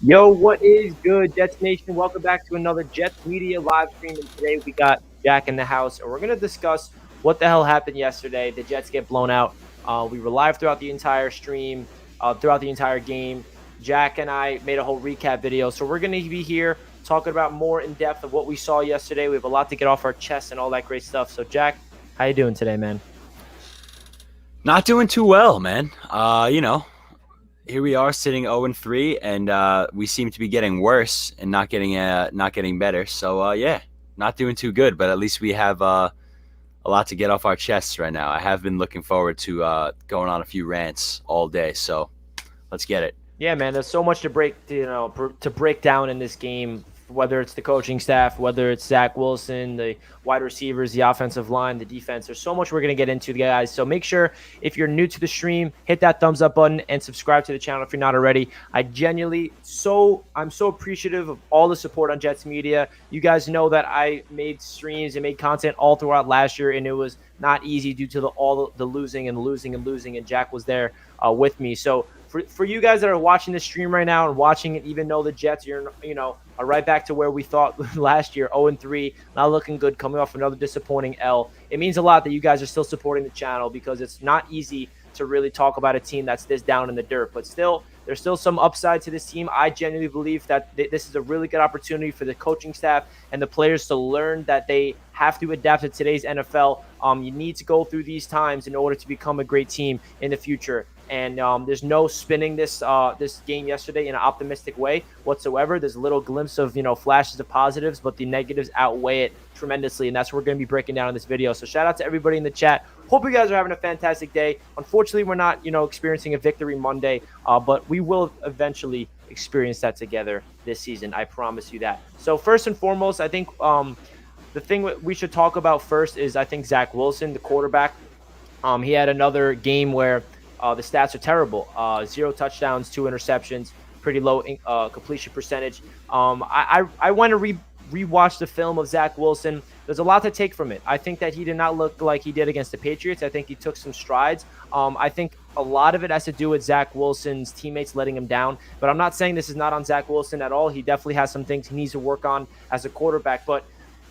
Yo, what is good, Jets Nation? Welcome back to another Jets Media live stream. And today we got Jack in the house, and we're going to discuss what the hell happened yesterday. The Jets get blown out. We were live throughout the entire stream, throughout the entire game. Jack and I made a whole recap video. So we're going to be here talking about more in depth of what we saw yesterday. We have a lot to get off our chest and all that great stuff. So, Jack, how you doing today, man? Not doing too well, man. Here we are sitting 0-3, and we seem to be getting worse and not getting better. So yeah, not doing too good. But at least we have a lot to get off our chests right now. I have been looking forward to going on a few rants all day. So let's get it. Yeah, man. There's so much to break down in this game. Whether it's the coaching staff, whether it's Zach Wilson, the wide receivers, the offensive line, the defense. There's so much we're gonna get into, guys. So make sure if you're new to the stream, hit that thumbs up button and subscribe to the channel if you're not already. I'm so appreciative of all the support on Jets Media. You guys know that I made streams and made content all throughout last year, and it was not easy due to all the losing, and Jack was there with me. So for you guys that are watching the stream right now and watching it, even though the Jets, are right back to where we thought last year, 0-3, not looking good, coming off another disappointing L. It means a lot that you guys are still supporting the channel because it's not easy to really talk about a team that's this down in the dirt. But still, there's still some upside to this team. I genuinely believe that this is a really good opportunity for the coaching staff and the players to learn that they have to adapt to today's NFL. You need to go through these times in order to become a great team in the future. And there's no spinning this game yesterday in an optimistic way whatsoever. There's a little glimpse of flashes of positives, but the negatives outweigh it tremendously, and that's what we're going to be breaking down in this video. So shout out to everybody in the chat. Hope you guys are having a fantastic day. Unfortunately, we're not experiencing a victory Monday, but we will eventually experience that together this season. I promise you that. So first and foremost, I think the thing we should talk about first is I think Zach Wilson, the quarterback. He had another game where the stats are terrible. 0 touchdowns, 2 interceptions, pretty low completion percentage. I want to rewatch the film of Zach Wilson. There's a lot to take from it. I think that he did not look like he did against the Patriots. I think he took some strides. I think a lot of it has to do with Zach Wilson's teammates letting him down. But I'm not saying this is not on Zach Wilson at all. He definitely has some things he needs to work on as a quarterback. But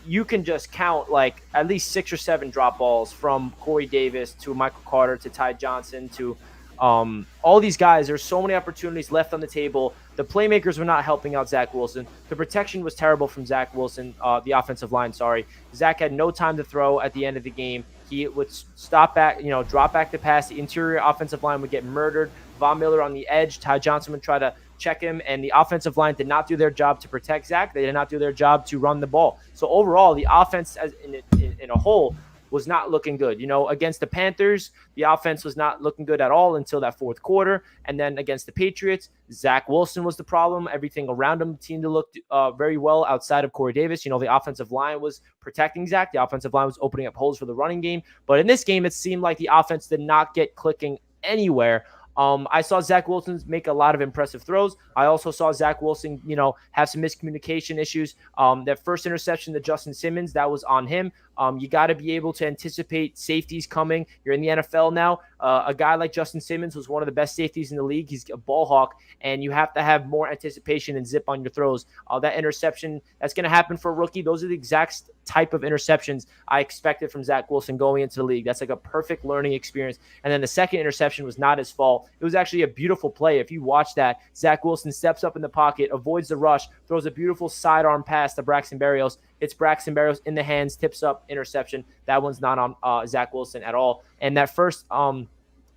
you can just count like at least 6 or 7 drop balls from Corey Davis to Michael Carter to Ty Johnson to all these guys. There's so many opportunities left on the table. The playmakers were not helping out Zach Wilson. The protection was terrible from Zach Wilson, the offensive line, sorry. Zach had no time to throw at the end of the game. He would stop back, drop back to pass. The interior offensive line would get murdered. Von Miller on the edge. Ty Johnson would try to check him, and the offensive line did not do their job to protect Zach. They did not do their job to run the ball. So overall, the offense in a whole was not looking good. Against the Panthers, the offense was not looking good at all until that fourth quarter. And then against the Patriots, Zach Wilson was the problem. Everything around him seemed to look very well outside of Corey Davis. The offensive line was protecting Zach. The offensive line was opening up holes for the running game. But in this game, it seemed like the offense did not get clicking anywhere. I saw Zach Wilson make a lot of impressive throws. I also saw Zach Wilson, have some miscommunication issues. That first interception to Justin Simmons, that was on him. You got to be able to anticipate safeties coming. You're in the NFL now. A guy like Justin Simmons was one of the best safeties in the league. He's a ball hawk, and you have to have more anticipation and zip on your throws. That interception, that's going to happen for a rookie. Those are the exact type of interceptions I expected from Zach Wilson going into the league. That's like a perfect learning experience. And then the second interception was not his fault. It was actually a beautiful play. If you watch that, Zach Wilson steps up in the pocket, avoids the rush, throws a beautiful sidearm pass to Braxton Berrios. It's Braxton Berrios in the hands, tips up, interception. That one's not on Zach Wilson at all. And that first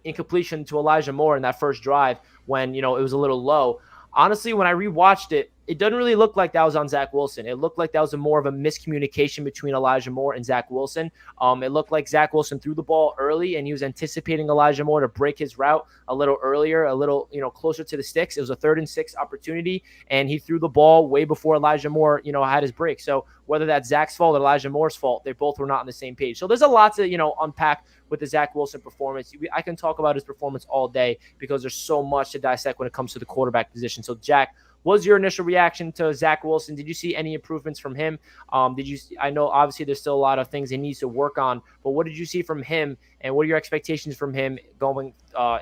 incompletion to Elijah Moore in that first drive when, it was a little low. Honestly, when I rewatched it, it doesn't really look like that was on Zach Wilson. It looked like that was more of a miscommunication between Elijah Moore and Zach Wilson. It looked like Zach Wilson threw the ball early, and he was anticipating Elijah Moore to break his route a little earlier, a little closer to the sticks. It was a 3rd and 6 opportunity, and he threw the ball way before Elijah Moore had his break. So whether that's Zach's fault or Elijah Moore's fault, they both were not on the same page. So there's a lot to unpack with the Zach Wilson performance. I can talk about his performance all day because there's so much to dissect when it comes to the quarterback position. So Jack, what was your initial reaction to Zach Wilson? Did you see any improvements from him? I know obviously there's still a lot of things he needs to work on, but what did you see from him, and what are your expectations from him going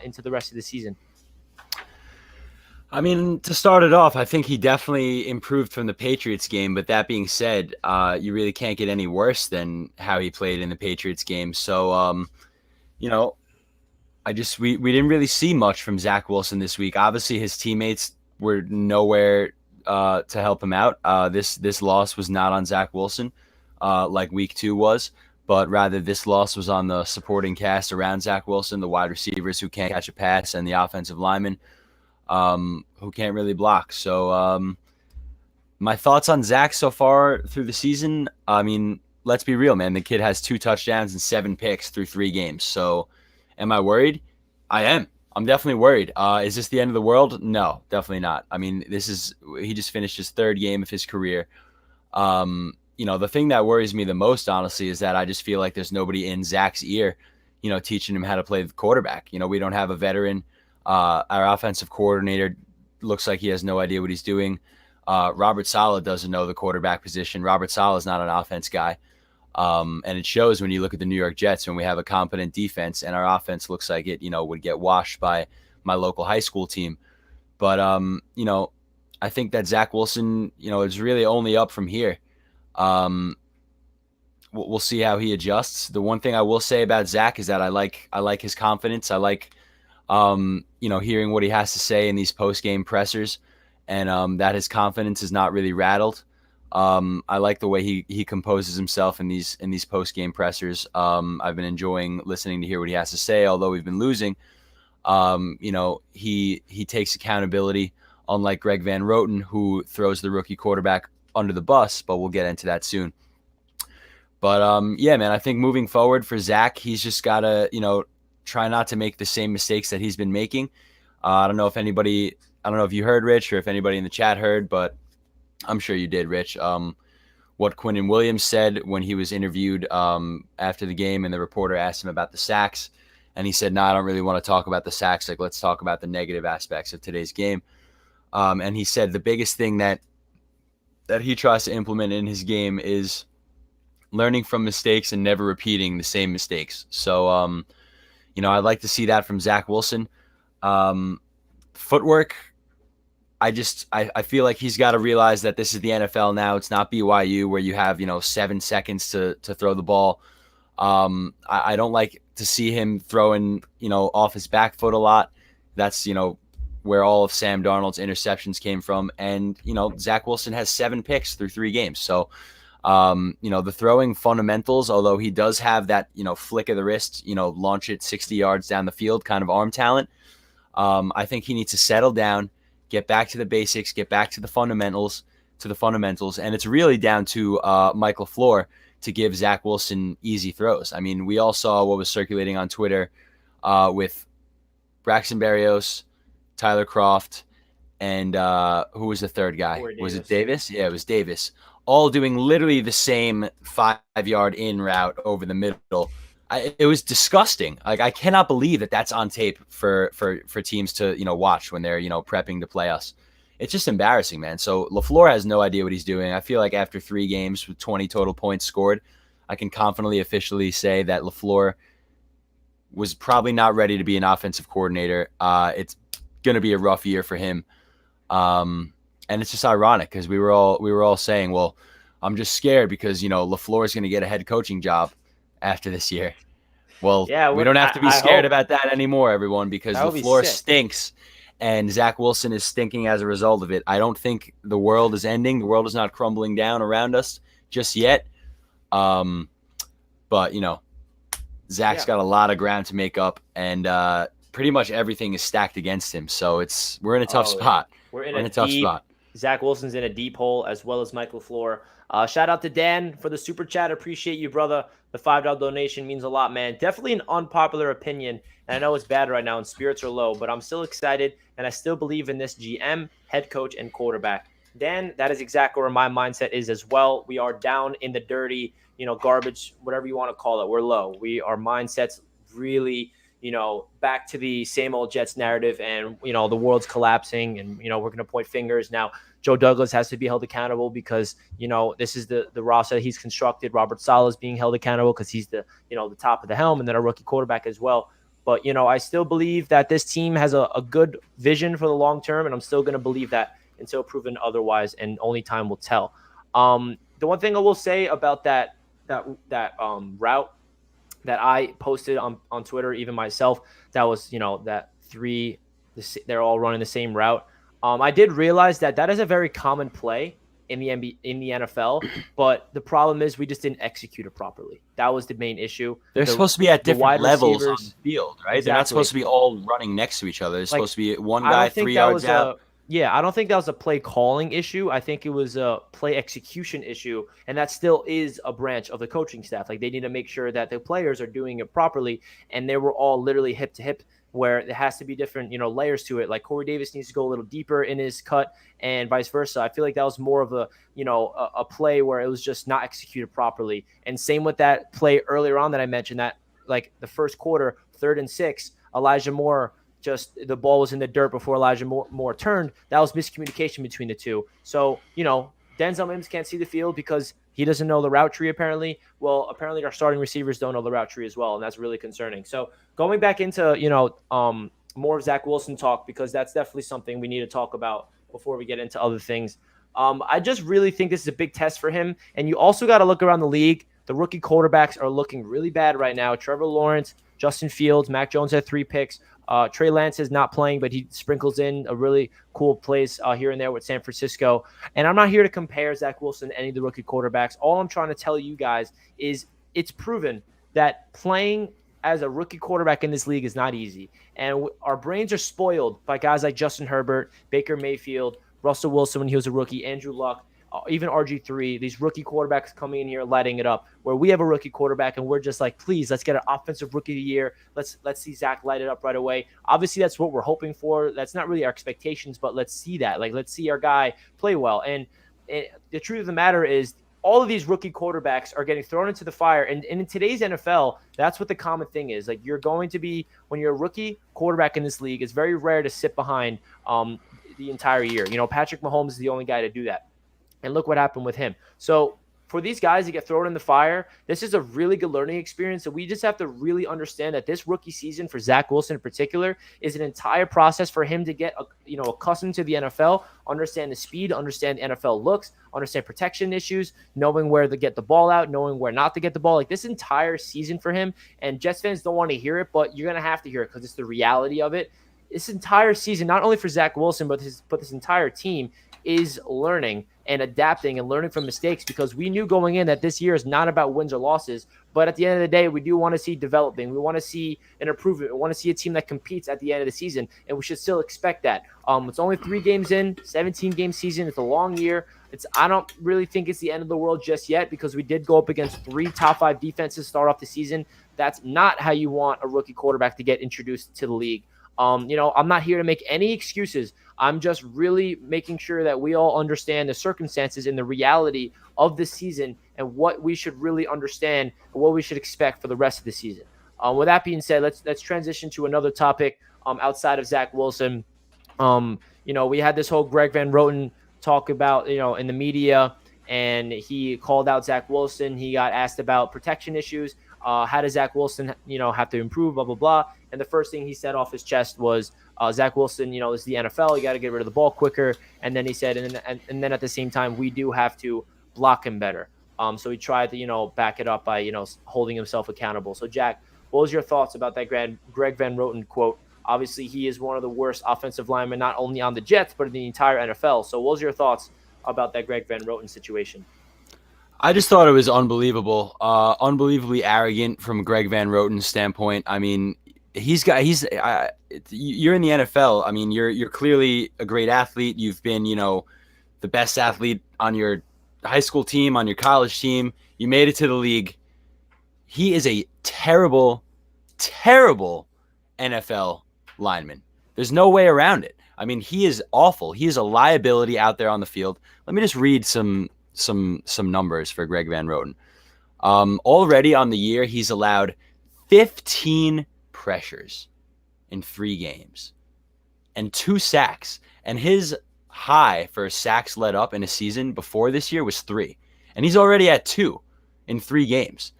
into the rest of the season? I mean, to start it off, I think he definitely improved from the Patriots game. But that being said, you really can't get any worse than how he played in the Patriots game. So, you know, we didn't really see much from Zach Wilson this week. Obviously, his teammates were nowhere to help him out. This loss was not on Zach Wilson, like week 2 was, but rather this loss was on the supporting cast around Zach Wilson, the wide receivers who can't catch a pass, and the offensive linemen who can't really block. So my thoughts on Zach so far through the season. I mean, let's be real, man. The kid has 2 touchdowns and 7 picks through 3 games. So, am I worried? I am. I'm definitely worried. Is this the end of the world? No, definitely not. I mean, he just finished his 3rd game of his career. The thing that worries me the most, honestly, is that I just feel like there's nobody in Zach's ear, teaching him how to play the quarterback. We don't have a veteran. Our offensive coordinator looks like he has no idea what he's doing. Robert Saleh doesn't know the quarterback position. Robert Saleh is not an offense guy. And it shows when you look at the New York Jets when we have a competent defense and our offense looks like it, would get washed by my local high school team. But, I think that Zach Wilson, is really only up from here. We'll see how he adjusts. The one thing I will say about Zach is that I like his confidence. I like, hearing what he has to say in these post-game pressers, and that his confidence is not really rattled. I like the way he composes himself in these post-game pressers. I've been enjoying listening to hear what he has to say, although we've been losing. He takes accountability, unlike Greg Van Roten, who throws the rookie quarterback under the bus, but we'll get into that soon. But yeah, man, I think moving forward for Zach, he's just got to, try not to make the same mistakes that he's been making. I don't know if you heard, Rich, or if anybody in the chat heard, but I'm sure you did, Rich. What Quinnen Williams said when he was interviewed after the game, and the reporter asked him about the sacks, and he said, "No, I don't really want to talk about the sacks. Like, let's talk about the negative aspects of today's game." And he said the biggest thing that he tries to implement in his game is learning from mistakes and never repeating the same mistakes. So, I'd like to see that from Zach Wilson. Footwork, I feel like he's got to realize that this is the NFL now. It's not BYU where you have, 7 seconds to throw the ball. I don't like to see him throwing, off his back foot a lot. That's, where all of Sam Darnold's interceptions came from. And, Zach Wilson has 7 picks through 3 games. So, the throwing fundamentals, although he does have that, flick of the wrist, launch it 60 yards down the field kind of arm talent. I think he needs to settle down, get back to the basics, get back to the fundamentals, and it's really down to Mike LaFleur to give Zach Wilson easy throws. I mean, we all saw what was circulating on Twitter with Braxton Berrios, Tyler Croft, and who was the third guy? Was it Davis? Yeah, it was Davis. All doing literally the same 5-yard in route over the middle. It was disgusting. Like, I cannot believe that that's on tape for teams to, watch when they're, prepping to play us. It's just embarrassing, man. So LaFleur has no idea what he's doing. I feel like after 3 games with 20 total points scored, I can confidently officially say that LaFleur was probably not ready to be an offensive coordinator. It's going to be a rough year for him. And it's just ironic because we were all saying, well, I'm just scared because, LaFleur is going to get a head coaching job after this year. Well, yeah, we don't have to be scared about that anymore, everyone, because LaFleur stinks and Zach Wilson is stinking as a result of it. I don't think the world is ending. The world is not crumbling down around us just yet. But, Zach's got a lot of ground to make up, and pretty much everything is stacked against him. So we're in a tough spot. We're in a tough spot. Zach Wilson's in a deep hole, as well as Mike LaFleur. Shout out to Dan for the super chat. Appreciate you, brother. The $5 donation means a lot, man. Definitely an unpopular opinion, and I know it's bad right now and spirits are low, but I'm still excited, and I still believe in this GM, head coach, and quarterback. Dan, that is exactly where my mindset is as well. We are down in the dirty, garbage, whatever you want to call it. We're low. Our mindset's really back to the same old Jets narrative, and, the world's collapsing, and, we're going to point fingers. Now, Joe Douglas has to be held accountable because, this is the roster that he's constructed. Robert Saleh is being held accountable because he's the top of the helm, and then a rookie quarterback as well. But, I still believe that this team has a good vision for the long term, and I'm still going to believe that until proven otherwise, and only time will tell. The one thing I will say about that route that I posted on Twitter, even myself, that was, that they're all running the same route. I did realize that is a very common play in the NFL, but the problem is we just didn't execute it properly. That was the main issue. They're supposed to be at The different wide levels on receivers, the field, right? They're not exactly. supposed to be all running next to each other. They're supposed to be one I guy don't think 3 that yards was out. I don't think that was a play calling issue. I think it was a play execution issue, and that still is a branch of the coaching staff. Like, they need to make sure that the players are doing it properly, and they were all literally hip to hip, where there has to be different, layers to it. Like, Corey Davis needs to go a little deeper in his cut, and vice versa. I feel like that was more of a play where it was just not executed properly. And same with that play earlier on that I mentioned, that like the first quarter, 3rd and 6, Elijah Moore, just the ball was in the dirt before Elijah Moore turned. That was miscommunication between the two. So, Denzel Mims can't see the field because he doesn't know the route tree, apparently. Well, apparently our starting receivers don't know the route tree as well, and that's really concerning. So going back into, more of Zach Wilson talk, because that's definitely something we need to talk about before we get into other things. I just really think this is a big test for him. And you also got to look around the league. The rookie quarterbacks are looking really bad right now. Trevor Lawrence, Justin Fields, Mac Jones had 3 picks. Trey Lance is not playing, but he sprinkles in a really cool plays here and there with San Francisco. And I'm not here to compare Zach Wilson to any of the rookie quarterbacks. All I'm trying to tell you guys is it's proven that playing as a rookie quarterback in this league is not easy. And our brains are spoiled by guys like Justin Herbert, Baker Mayfield, Russell Wilson when he was a rookie, Andrew Luck, even RG3, these rookie quarterbacks coming in here lighting it up, where we have a rookie quarterback and we're just like, please, let's get an offensive rookie of the year. Let's see Zach light it up right away. Obviously, that's what we're hoping for. That's not really our expectations, but let's see that. Like, let's see our guy play well. And the truth of the matter is, all of these rookie quarterbacks are getting thrown into the fire. And in today's NFL, that's what the common thing is. Like, you're going to be, when you're a rookie quarterback in this league, it's very rare to sit behind the entire year. Patrick Mahomes is the only guy to do that. And look what happened with him. So for these guys to get thrown in the fire, this is a really good learning experience. So we just have to really understand that this rookie season for Zach Wilson in particular is an entire process for him to get accustomed to the NFL, understand the speed, understand NFL looks, understand protection issues, knowing where to get the ball out, knowing where not to get the ball. Like, this entire season for him, and Jets fans don't want to hear it, but you're going to have to hear it because it's the reality of it. This entire season, not only for Zach Wilson, but this entire team is learning and adapting and learning from mistakes, because we knew going in that this year is not about wins or losses. But at the end of the day, we do want to see developing. We want to see an improvement. We want to see a team that competes at the end of the season, and we should still expect that. It's only 3 games in, 17-game season. It's a long year. I don't really think it's the end of the world just yet, because we did go up against 3 top 5 defenses start off the season. That's not how you want a rookie quarterback to get introduced to the league. I'm not here to make any excuses. I'm just really making sure that we all understand the circumstances and the reality of the season and what we should really understand and what we should expect for the rest of the season. With that being said, let's transition to another topic outside of Zach Wilson. We had this whole Greg Van Roten talk about, in the media, and he called out Zach Wilson. He got asked about protection issues. How does Zach Wilson, have to improve, blah, blah, blah. And the first thing he said off his chest was, Zach Wilson, is the NFL. You got to get rid of the ball quicker. And then he said, and then at the same time, we do have to block him better. So he tried to, back it up by, holding himself accountable. So, Jack, what was your thoughts about that Greg Van Roten quote? Obviously, he is one of the worst offensive linemen, not only on the Jets, but in the entire NFL. So what was your thoughts about that Greg Van Roten situation? I just thought it was unbelievable, unbelievably arrogant from Greg Van Roten's standpoint. I mean, you're in the NFL. I mean, you're clearly a great athlete. You've been, the best athlete on your high school team, on your college team. You made it to the league. He is a terrible, terrible NFL lineman. There's no way around it. I mean, he is awful. He is a liability out there on the field. Let me just read some numbers for Greg Van Roten. Already on the year, he's allowed 15 pressures in 3 games and 2 sacks. And his high for sacks led up in a season before this year was 3. And he's already at 2 in 3 games.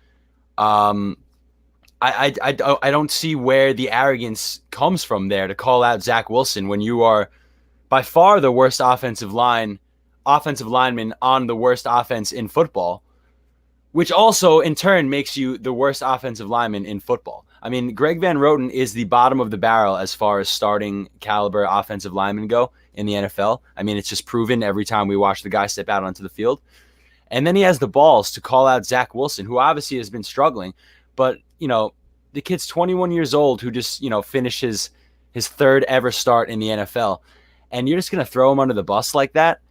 I don't see where the arrogance comes from there to call out Zach Wilson when you are by far the worst offensive lineman on the worst offense in football, which also in turn makes you the worst offensive lineman in football. I mean, Greg Van Roten is the bottom of the barrel as far as starting caliber offensive linemen go in the NFL. I mean, it's just proven every time we watch the guy step out onto the field. And then he has the balls to call out Zach Wilson, who obviously has been struggling, but the kid's 21 years old who just finished his third ever start in the NFL, and you're just gonna throw him under the bus like that.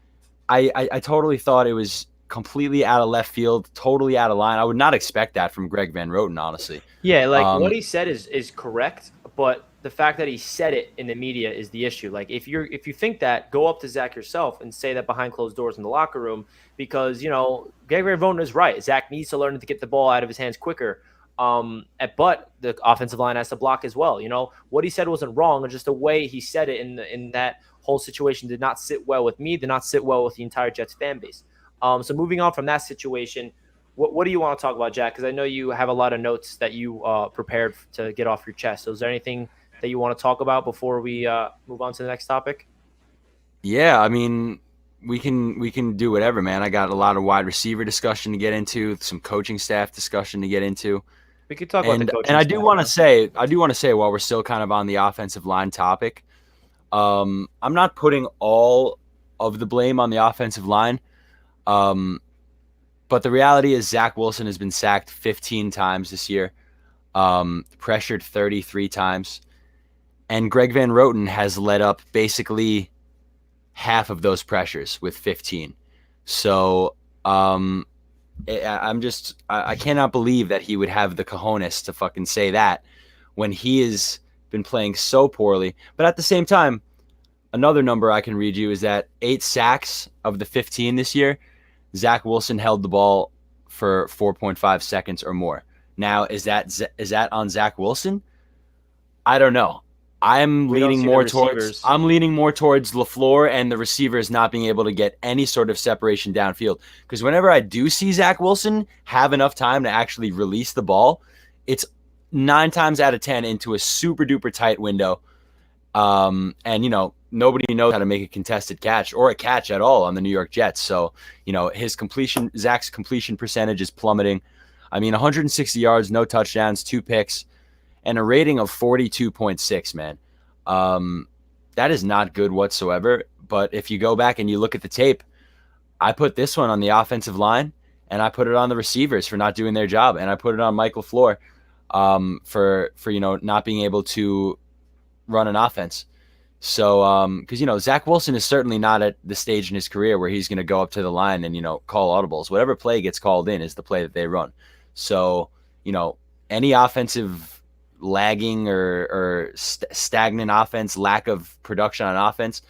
I totally thought it was completely out of left field, totally out of line. I would not expect that from Greg Van Roten, honestly. Yeah, like what Um, he said is correct, but the fact that he said it in the media is the issue. Like if you think that, go up to Zach yourself and say that behind closed doors in the locker room, because Greg Van is right. Zach needs to learn to get the ball out of his hands quicker. But the offensive line has to block as well. What he said wasn't wrong, just the way he said it in that whole situation did not sit well with me, did not sit well with the entire Jets fan base. So moving on from that situation, what do you want to talk about, Jack? Because I know you have a lot of notes that you prepared to get off your chest. So is there anything that you want to talk about before we move on to the next topic? yeah, I mean, we can do whatever, man. I got a lot of wide receiver discussion to get into, some coaching staff discussion to get into. We could talk about the And coaching I do staff want to now. say, while we're still kind of on the offensive line topic, I'm not putting all of the blame on the offensive line. Um, but the reality is Zach Wilson has been sacked 15 times this year, pressured 33 times, and Greg Van Roten has led up basically half of those pressures with 15. So I cannot believe that he would have the cojones to fucking say that when he has been playing so poorly. But at the same time, another number I can read you is that 8 sacks of the 15 this year, Zach Wilson held the ball for 4.5 seconds or more. Now, is that on Zach Wilson? I don't know. We don't see the receivers. I'm leaning more towards LaFleur and the receivers not being able to get any sort of separation downfield. Because whenever I do see Zach Wilson have enough time to actually release the ball, it's 9 times out of 10 into a super duper tight window. And nobody knows how to make a contested catch or a catch at all on the New York Jets. So Zach's completion percentage is plummeting. I mean, 160 yards, no touchdowns, 2 picks, and a rating of 42.6, man. That is not good whatsoever. But if you go back and you look at the tape, I put this one on the offensive line, and I put it on the receivers for not doing their job, and I put it on Mike LaFleur for not being able to run an offense. So, because Zach Wilson is certainly not at the stage in his career where he's going to go up to the line and call audibles. Whatever play gets called in is the play that they run. So, any offensive lagging or stagnant offense, lack of production on offense,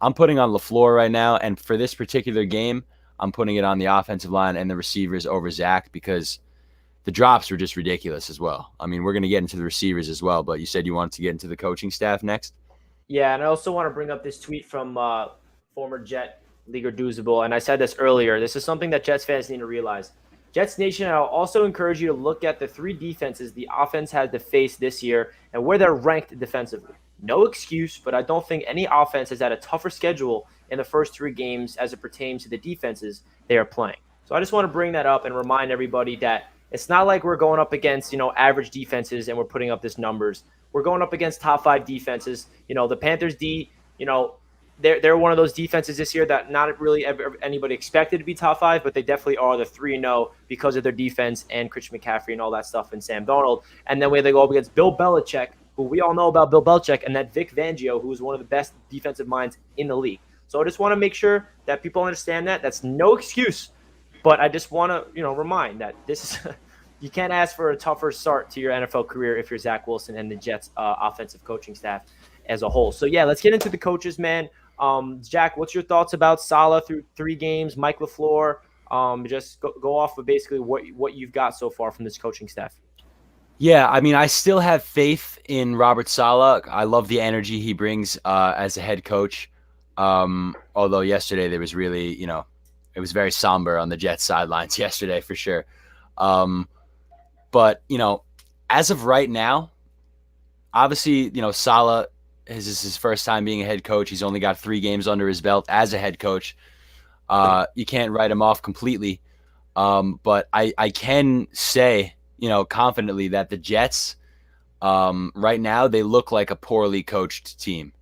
I'm putting on LaFleur right now. And for this particular game, I'm putting it on the offensive line and the receivers over Zach because the drops were just ridiculous as well. I mean, we're going to get into the receivers as well, but you said you wanted to get into the coaching staff next. Yeah, and I also want to bring up this tweet from former Jet Liga Duzable, and I said this earlier. This is something that Jets fans need to realize. Jets Nation, I'll also encourage you to look at the three defenses the offense had to face this year and where they're ranked defensively. No excuse, but I don't think any offense has had a tougher schedule in the first three games as it pertains to the defenses they are playing. So I just want to bring that up and remind everybody that it's not like we're going up against, average defenses and we're putting up this numbers. We're going up against top five defenses. The Panthers D, they're one of those defenses this year that not really anybody expected to be top five, but they definitely are the 3-0 because of their defense and Christian McCaffrey and all that stuff and Sam Darnold. And then when they go up against Bill Belichick, who we all know about Bill Belichick, and that Vic Fangio, who is one of the best defensive minds in the league. So I just want to make sure that people understand that. That's no excuse, but I just want to, remind that this is you can't ask for a tougher start to your NFL career if you're Zach Wilson and the Jets offensive coaching staff as a whole. So yeah, let's get into the coaches, man. Jack, what's your thoughts about Saleh through 3 games, Mike LaFleur? Just go off of basically what you've got so far from this coaching staff. Yeah, I mean, I still have faith in Robert Saleh. I love the energy he brings as a head coach. Although yesterday there was really, it was very somber on the Jets sidelines yesterday for sure. But as of right now, obviously, Saleh this is his first time being a head coach. He's only got 3 games under his belt as a head coach. You can't write him off completely. But I can say, confidently that the Jets, right now, they look like a poorly coached team.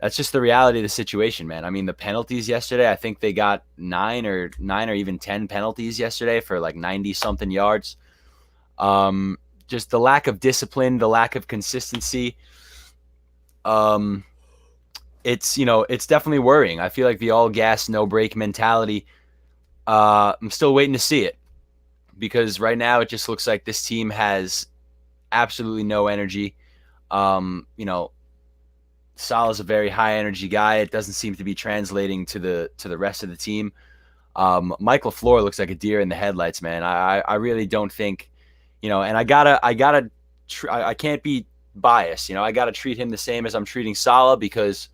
That's just the reality of the situation, man. I mean, the penalties yesterday, I think they got nine or even 10 penalties yesterday for like 90 something yards. Just the lack of discipline, the lack of consistency. Um, it's definitely worrying. I feel like the all gas, no brake mentality. I'm still waiting to see it because right now it just looks like this team has absolutely no energy. Um, you know, Salah's a very high energy guy. It doesn't seem to be translating to the rest of the team. Mike LaFleur looks like a deer in the headlights, man. I really don't think, and I can't be biased. I gotta treat him the same as I'm treating Salah because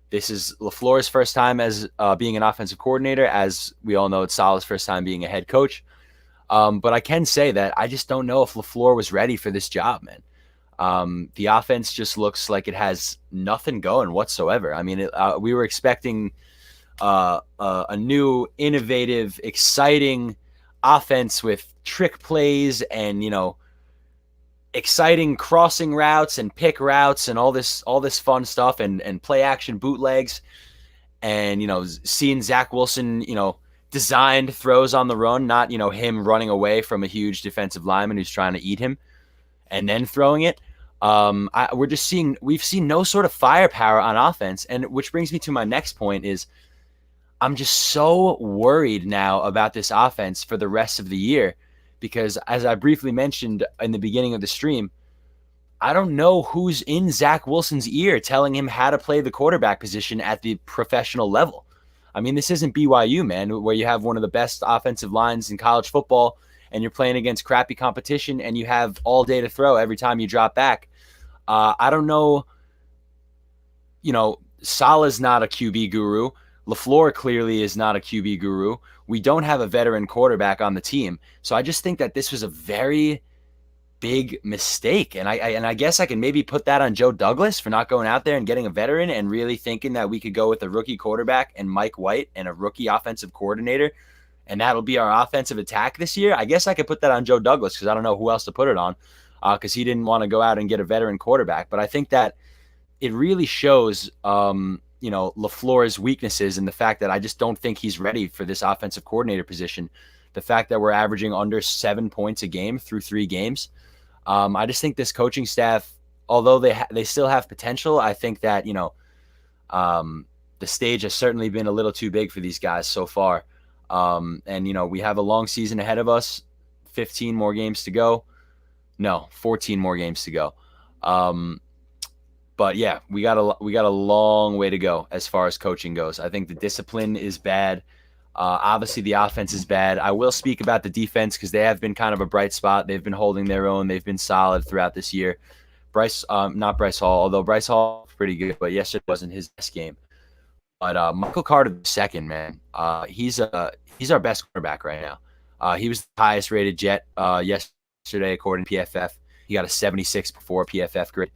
this is LaFleur's first time as being an offensive coordinator. As we all know, it's Salah's first time being a head coach. But I can say that I just don't know if LaFleur was ready for this job, man. The offense just looks like it has nothing going whatsoever. I mean, we were expecting a new, innovative, exciting offense with trick plays and exciting crossing routes and pick routes and all this fun stuff and play action bootlegs and seeing Zach Wilson designed throws on the run, not him running away from a huge defensive lineman who's trying to eat him and then throwing it. We've seen no sort of firepower on offense, and which brings me to my next point is I'm just so worried now about this offense for the rest of the year because, as I briefly mentioned in the beginning of the stream, I don't know who's in Zach Wilson's ear telling him how to play the quarterback position at the professional level. I mean, this isn't BYU, man, where you have one of the best offensive lines in college football and you're playing against crappy competition and you have all day to throw every time you drop back. I don't know. Salah's not a QB guru. LaFleur clearly is not a QB guru. We don't have a veteran quarterback on the team. So I just think that this was a very big mistake. And I guess I can maybe put that on Joe Douglas for not going out there and getting a veteran and really thinking that we could go with a rookie quarterback and Mike White and a rookie offensive coordinator. And that'll be our offensive attack this year. I guess I could put that on Joe Douglas because I don't know who else to put it on because he didn't want to go out and get a veteran quarterback. But I think that it really shows, LaFleur's weaknesses and the fact that I just don't think he's ready for this offensive coordinator position. The fact that we're averaging under 7 points a game through 3 games. I just think this coaching staff, although they still have potential, I think that, the stage has certainly been a little too big for these guys so far. And we have a long season ahead of us, 15 more games to go. No, 14 more games to go. But yeah, we got a long way to go as far as coaching goes. I think the discipline is bad. Obviously, the offense is bad. I will speak about the defense because they have been kind of a bright spot. They've been holding their own. They've been solid throughout this year. Not Bryce Hall, although Bryce Hall was pretty good, but yesterday wasn't his best game. But Michael Carter II, man, he's our best quarterback right now. He was the highest rated Jet yesterday according to PFF. He got a 76 before PFF grade.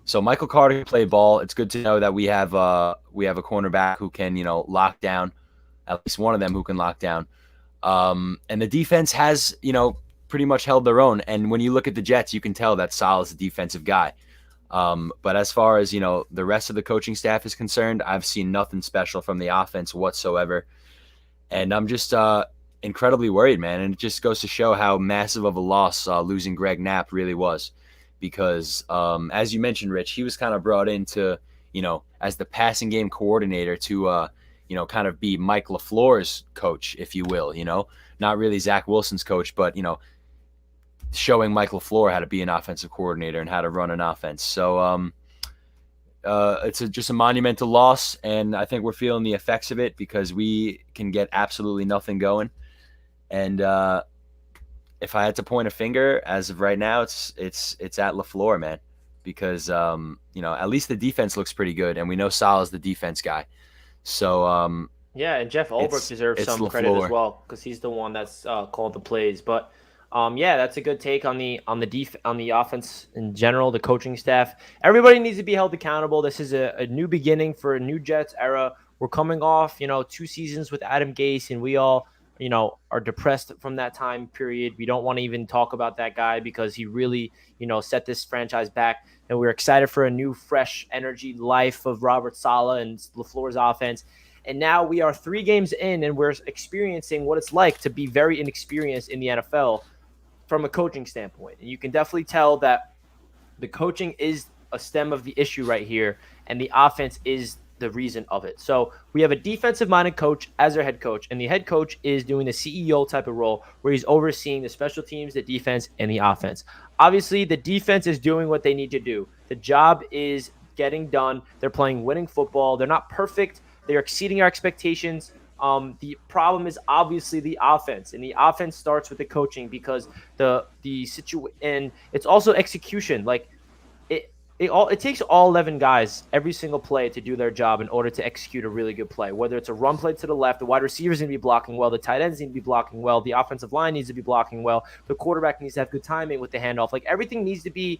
So Michael Carter can play ball. It's good to know that we have a cornerback who can lock down, at least one of them who can lock down. And the defense has pretty much held their own. And when you look at the Jets, you can tell that Salah's a defensive guy. But as far as the rest of the coaching staff is concerned, I've seen nothing special from the offense whatsoever, and I'm just incredibly worried, man. And it just goes to show how massive of a loss losing Greg Knapp really was, because as you mentioned, Rich, he was kind of brought in to as the passing game coordinator to kind of be Mike LaFleur's coach, if you will. Not really Zach Wilson's coach, but showing Mike LaFleur how to be an offensive coordinator and how to run an offense. So it's just a monumental loss, and I think we're feeling the effects of it because we can get absolutely nothing going. And if I had to point a finger as of right now, it's at LaFleur, man, because at least the defense looks pretty good, and we know Salah's the defense guy. So yeah, and Jeff Ulbrich deserves some credit as well because he's the one that's called the plays. But Yeah, that's a good take on on the offense in general, the coaching staff. Everybody needs to be held accountable. This is a new beginning for a new Jets era. We're coming off, 2 seasons with Adam Gase, and we all, are depressed from that time period. We don't want to even talk about that guy because he really, set this franchise back. And we're excited for a new, fresh energy life of Robert Saleh and LaFleur's offense. And now we are 3 games in, and we're experiencing what it's like to be very inexperienced in the NFL from a coaching standpoint. And you can definitely tell that the coaching is a stem of the issue right here, and the offense is the reason of it. So we have a defensive minded coach as our head coach, and the head coach is doing the CEO type of role where he's overseeing the special teams, the defense, and the offense. Obviously, the defense is doing what they need to do. The job is getting done. They're playing winning football. They're not perfect. They're exceeding our expectations. The problem is obviously the offense, and the offense starts with the coaching because the situation, and it's also execution. Like it takes all 11 guys every single play to do their job in order to execute a really good play. Whether it's a run play to the left, the wide receivers need to be blocking well, the tight ends need to be blocking well, the offensive line needs to be blocking well, the quarterback needs to have good timing with the handoff. Like everything needs to be,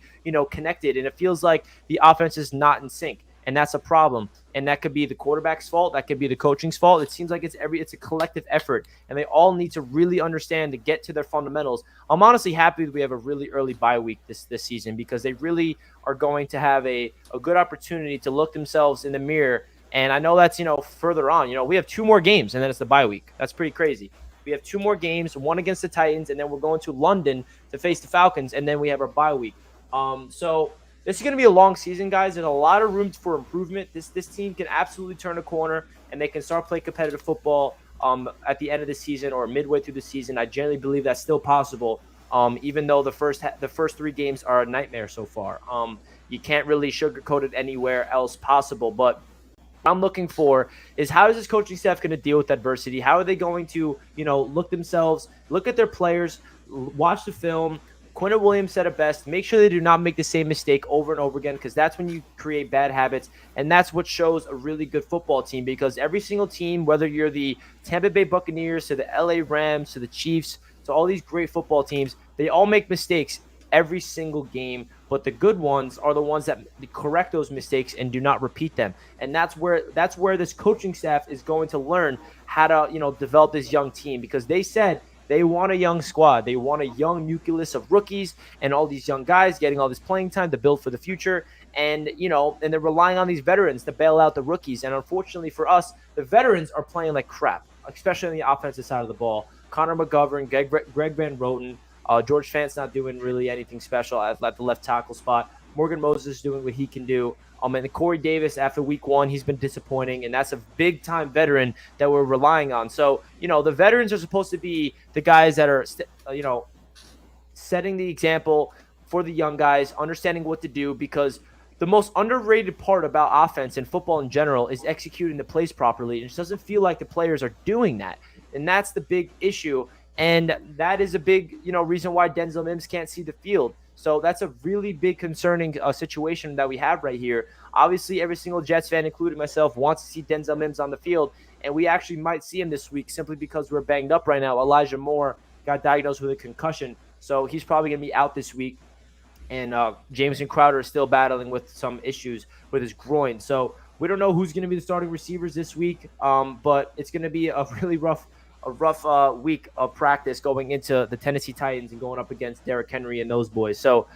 connected, and it feels like the offense is not in sync. And that's a problem. And that could be the quarterback's fault. That could be the coaching's fault. It seems like it's a collective effort, and they all need to really understand to get to their fundamentals. I'm honestly happy that we have a really early bye week this season because they really are going to have a good opportunity to look themselves in the mirror. And I know that's, further on. We have 2 more games, and then it's the bye week. That's pretty crazy. We have 2 more games, one against the Titans, and then we're going to London to face the Falcons, and then we have our bye week. So this is going to be a long season, guys. There's a lot of room for improvement. This team can absolutely turn a corner, and they can start playing competitive football at the end of the season or midway through the season. I generally believe that's still possible, even though the first 3 games are a nightmare so far. You can't really sugarcoat it anywhere else possible, but what I'm looking for is how is this coaching staff going to deal with adversity? How are they going to, look at their players, watch the film. Quentin Williams said it best. Make sure they do not make the same mistake over and over again, because that's when you create bad habits. And that's what shows a really good football team, because every single team, whether you're the Tampa Bay Buccaneers to the LA Rams to the Chiefs to all these great football teams, they all make mistakes every single game. But the good ones are the ones that correct those mistakes and do not repeat them. And that's where this coaching staff is going to learn how to, develop this young team, because they said they want a young squad. They want a young nucleus of rookies and all these young guys getting all this playing time to build for the future. And, and they're relying on these veterans to bail out the rookies. And unfortunately for us, the veterans are playing like crap, especially on the offensive side of the ball. Connor McGovern, Greg Van Roten, George Fant's not doing really anything special at the left tackle spot. Morgan Moses is doing what he can do. And Corey Davis, after week 1, he's been disappointing, and that's a big-time veteran that we're relying on. So, the veterans are supposed to be the guys that are, setting the example for the young guys, understanding what to do, because the most underrated part about offense and football in general is executing the plays properly. It just doesn't feel like the players are doing that, and that's the big issue. And that is a big, reason why Denzel Mims can't see the field. So that's a really big concerning situation that we have right here. Obviously, every single Jets fan, including myself, wants to see Denzel Mims on the field, and we actually might see him this week simply because we're banged up right now. Elijah Moore got diagnosed with a concussion, so he's probably going to be out this week. And Jameson Crowder is still battling with some issues with his groin. So we don't know who's going to be the starting receivers this week, but it's going to be a really rough week of practice going into the Tennessee Titans and going up against Derrick Henry and those boys. So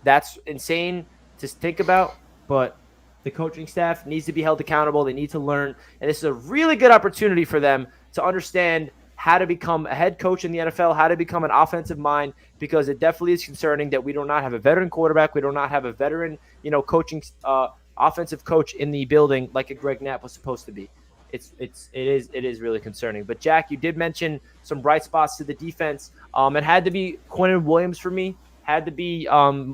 that's insane to think about, but the coaching staff needs to be held accountable. They need to learn, and this is a really good opportunity for them to understand how to become a head coach in the NFL, how to become an offensive mind, because it definitely is concerning that we do not have a veteran quarterback. We do not have a veteran, coaching offensive coach in the building like a Greg Knapp was supposed to be. It is really concerning. But Jack, you did mention some bright spots to the defense. It had to be Quentin Williams for me. Had to be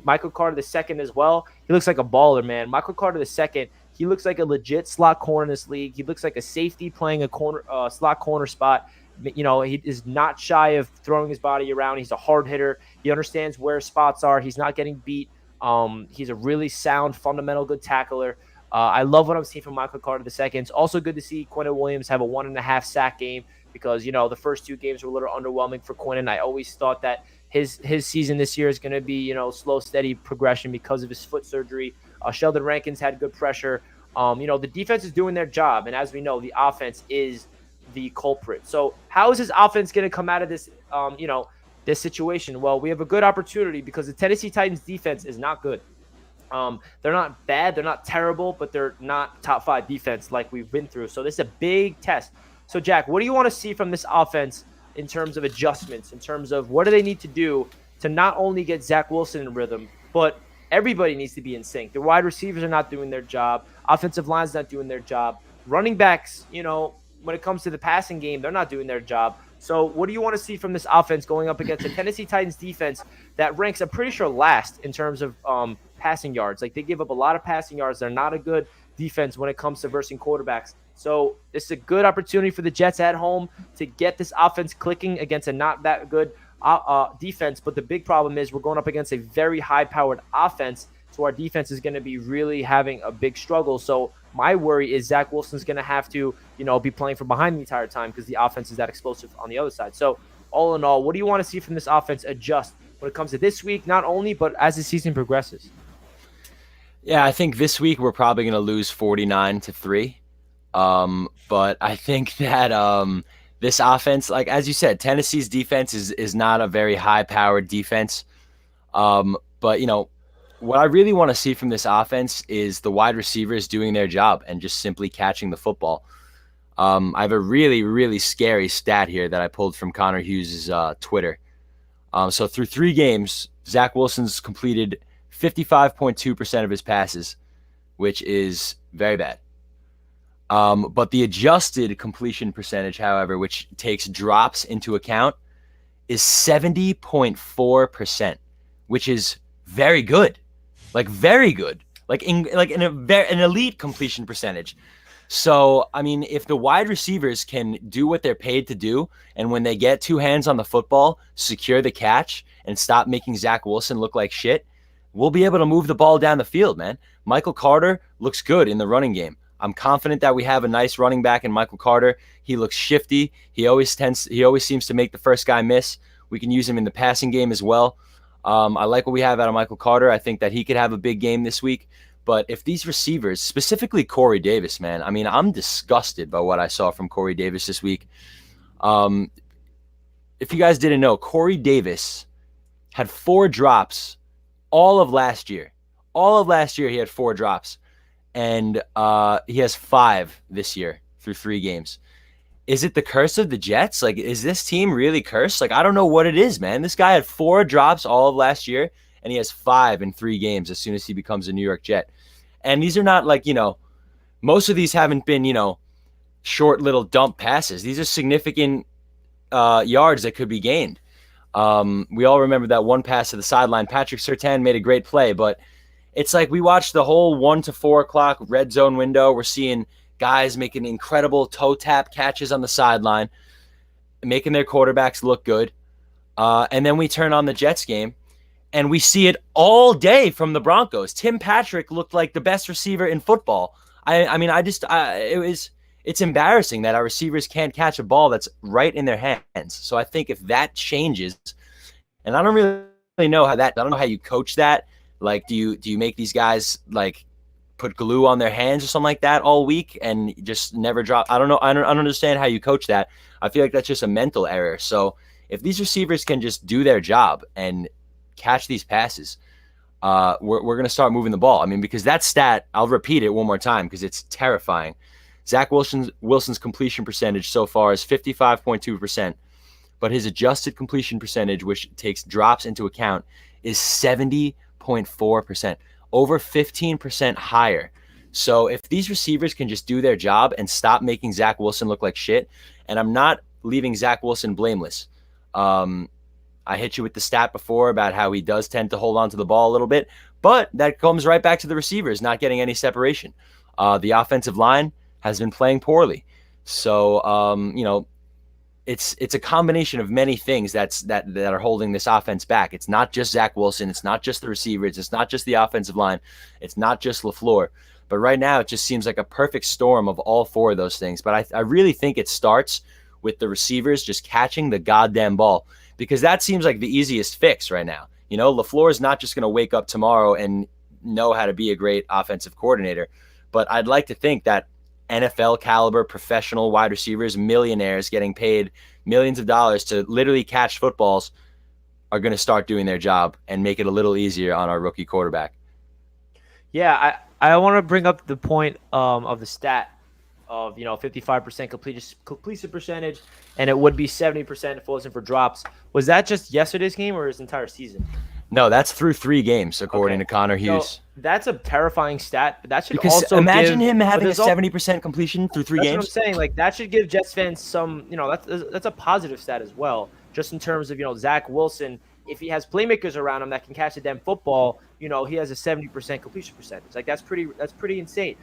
Michael Carter II as well. He looks like a baller, man. Michael Carter II. He looks like a legit slot corner in this league. He looks like a safety playing a corner slot corner spot. He is not shy of throwing his body around. He's a hard hitter. He understands where spots are. He's not getting beat. He's a really sound, fundamental, good tackler. I love what I'm seeing from Michael Carter II. It's also good to see Quentin Williams have a 1.5 sack game. because the first two games were a little underwhelming for Quinn, and I always thought that his season this year is going to be slow, steady progression because of his foot surgery. Sheldon Rankins had good pressure. The defense is doing their job, and as we know, the offense is the culprit. So how is this offense going to come out of this, this situation? Well, we have a good opportunity because the Tennessee Titans defense is not good. They're not bad, they're not terrible, but they're not top 5 defense like we've been through. So this is a big test. So Jack, what do you want to see from this offense in terms of adjustments, in terms of what do they need to do to not only get Zach Wilson in rhythm, but everybody needs to be in sync. The wide receivers are not doing their job. Offensive line's not doing their job. Running backs, when it comes to the passing game, they're not doing their job. So what do you want to see from this offense going up against the Tennessee Titans defense that ranks, I'm pretty sure, last in terms of passing yards? Like, they give up a lot of passing yards. They're not a good defense when it comes to versing quarterbacks. So this is a good opportunity for the Jets at home to get this offense clicking against a not that good defense. But the big problem is we're going up against a very high-powered offense, so our defense is going to be really having a big struggle. So my worry is Zach Wilson's going to have to, be playing from behind the entire time because the offense is that explosive on the other side. So all in all, what do you want to see from this offense adjust when it comes to this week, not only, but as the season progresses? Yeah, I think this week we're probably going to lose 49-3. But I think that this offense, like as you said, Tennessee's defense is not a very high-powered defense. But what I really want to see from this offense is the wide receivers doing their job and just simply catching the football. I have a really, really scary stat here that I pulled from Connor Hughes' Twitter. So through 3 games, Zach Wilson's completed 55.2% of his passes, which is very bad. But the adjusted completion percentage, however, which takes drops into account, is 70.4%, which is very good. Like very good. Like an elite completion percentage. So, I mean, if the wide receivers can do what they're paid to do, and when they get 2 hands on the football, secure the catch and stop making Zach Wilson look like shit, we'll be able to move the ball down the field, man. Michael Carter looks good in the running game. I'm confident that we have a nice running back in Michael Carter. He looks shifty. He always seems to make the first guy miss. We can use him in the passing game as well. I like what we have out of Michael Carter. I think that he could have a big game this week. But if these receivers, specifically Corey Davis, man, I mean, I'm disgusted by what I saw from Corey Davis this week. If you guys didn't know, Corey Davis had 4 drops all of last year. All of last year he had 4 drops. And he has 5 this year through 3 games. Is it the curse of the Jets? Like, is this team really cursed? Like, I don't know what it is, man. This guy had 4 drops all of last year, and he has 5 in 3 games as soon as he becomes a New York Jet. And these are not like, most of these haven't been, short little dump passes. These are significant yards that could be gained. We all remember that one pass to the sideline. Patrick Surtain made a great play, but it's like we watched the whole 1 to 4 o'clock red zone window. We're seeing guys making incredible toe tap catches on the sideline, making their quarterbacks look good. And then we turn on the Jets game, and we see it all day from the Broncos. Tim Patrick looked like the best receiver in football. It's embarrassing that our receivers can't catch a ball that's right in their hands. So I think if that changes, and I don't really know how that, I don't know how you coach that. Like, do you make these guys like put glue on their hands or something like that all week and just never drop? I don't know. I don't understand how you coach that. I feel like that's just a mental error. So if these receivers can just do their job and catch these passes, we're going to start moving the ball. I mean, because that stat, I'll repeat it one more time because it's terrifying. Zach Wilson's completion percentage so far is 55.2%, but his adjusted completion percentage, which takes drops into account, is 70.4%, over 15% higher. So if these receivers can just do their job and stop making Zach Wilson look like shit, and I'm not leaving Zach Wilson blameless. I hit you with the stat before about how he does tend to hold on to the ball a little bit, but that comes right back to the receivers not getting any separation. The offensive line has been playing poorly. So, it's a combination of many things that are holding this offense back. It's not just Zach Wilson. It's not just the receivers. It's not just the offensive line. It's not just LaFleur. But right now, it just seems like a perfect storm of all 4 of those things. But I really think it starts with the receivers just catching the goddamn ball, because that seems like the easiest fix right now. You know, LaFleur is not just going to wake up tomorrow and know how to be a great offensive coordinator, but I'd like to think that NFL caliber professional wide receivers, millionaires getting paid millions of dollars to literally catch footballs, are going to start doing their job and make it a little easier on our rookie quarterback. Yeah, I want to bring up the point of the stat of 55% completion percentage, and it would be 70% if it wasn't for drops. Was that just yesterday's game or his entire season? No, that's through 3 games, according Okay. to Connor So Hughes. that's a terrifying stat, but that should Because also imagine give, him but having a there's al- 70% completion through 3 That's what I'm games. saying. Like that should give Jets fans some, that's a positive stat as well. Just in terms of Zach Wilson, if he has playmakers around him that can catch the damn football, he has a 70% completion percentage. Like that's pretty insane.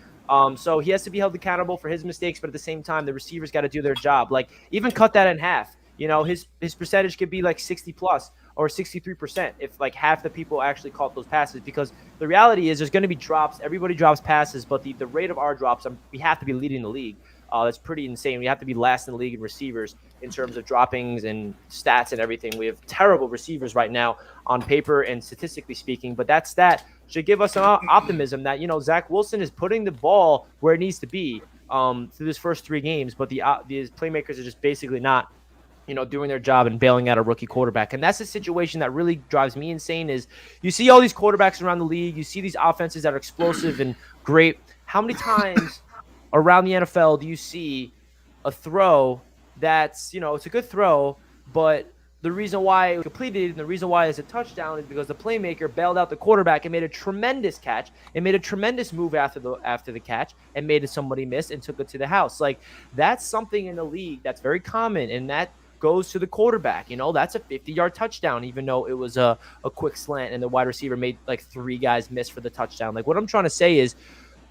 So he has to be held accountable for his mistakes, but at the same time, the receivers got to do their job. Like even cut that in half. His percentage could be like 60 plus or 63% if like half the people actually caught those passes, because the reality is there's going to be drops. Everybody drops passes, but the rate of our drops, we have to be leading the league. That's pretty insane. We have to be last in the league in receivers in terms of droppings and stats and everything. We have terrible receivers right now on paper and statistically speaking, but that stat should give us an optimism that, Zach Wilson is putting the ball where it needs to be through his first 3 games, but these playmakers are just basically not doing their job and bailing out a rookie quarterback. And that's the situation that really drives me insane is you see all these quarterbacks around the league. You see these offenses that are explosive and great. How many times around the NFL do you see a throw that's, it's a good throw, but the reason why it completed and the reason why it's a touchdown is because the playmaker bailed out the quarterback and made a tremendous catch and made a tremendous move after the catch and made somebody miss and took it to the house. Like that's something in the league that's very common, and that goes to the quarterback. That's a 50-yard touchdown, even though it was a quick slant and the wide receiver made like 3 guys miss for the touchdown. Like what I'm trying to say is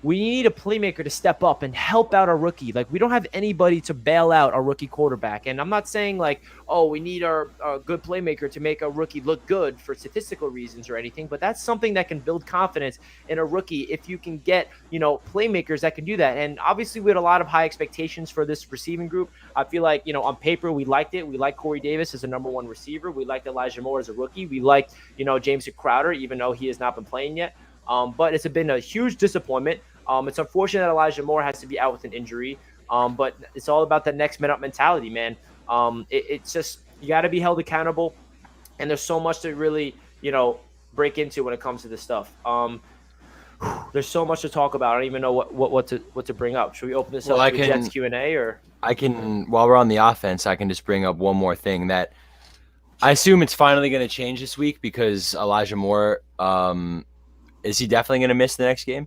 we need a playmaker to step up and help out our rookie. Like we don't have anybody to bail out our rookie quarterback. And I'm not saying like, oh, we need our good playmaker to make a rookie look good for statistical reasons or anything, but that's something that can build confidence in a rookie if you can get, playmakers that can do that. And obviously we had a lot of high expectations for this receiving group. I feel like, on paper, we liked it. We liked Corey Davis as a number 1 receiver. We liked Elijah Moore as a rookie. We liked, James Crowder, even though he has not been playing yet. But it's been a huge disappointment. It's unfortunate that Elijah Moore has to be out with an injury, but it's all about that next man up mentality, man. It's just you got to be held accountable, and there's so much to really, break into when it comes to this stuff. There's so much to talk about. I don't even know what to bring up. Should we open this up to Jets Q&A or? I can, while we're on the offense, I can just bring up one more thing that I assume it's finally going to change this week because Elijah Moore, is he definitely going to miss the next game?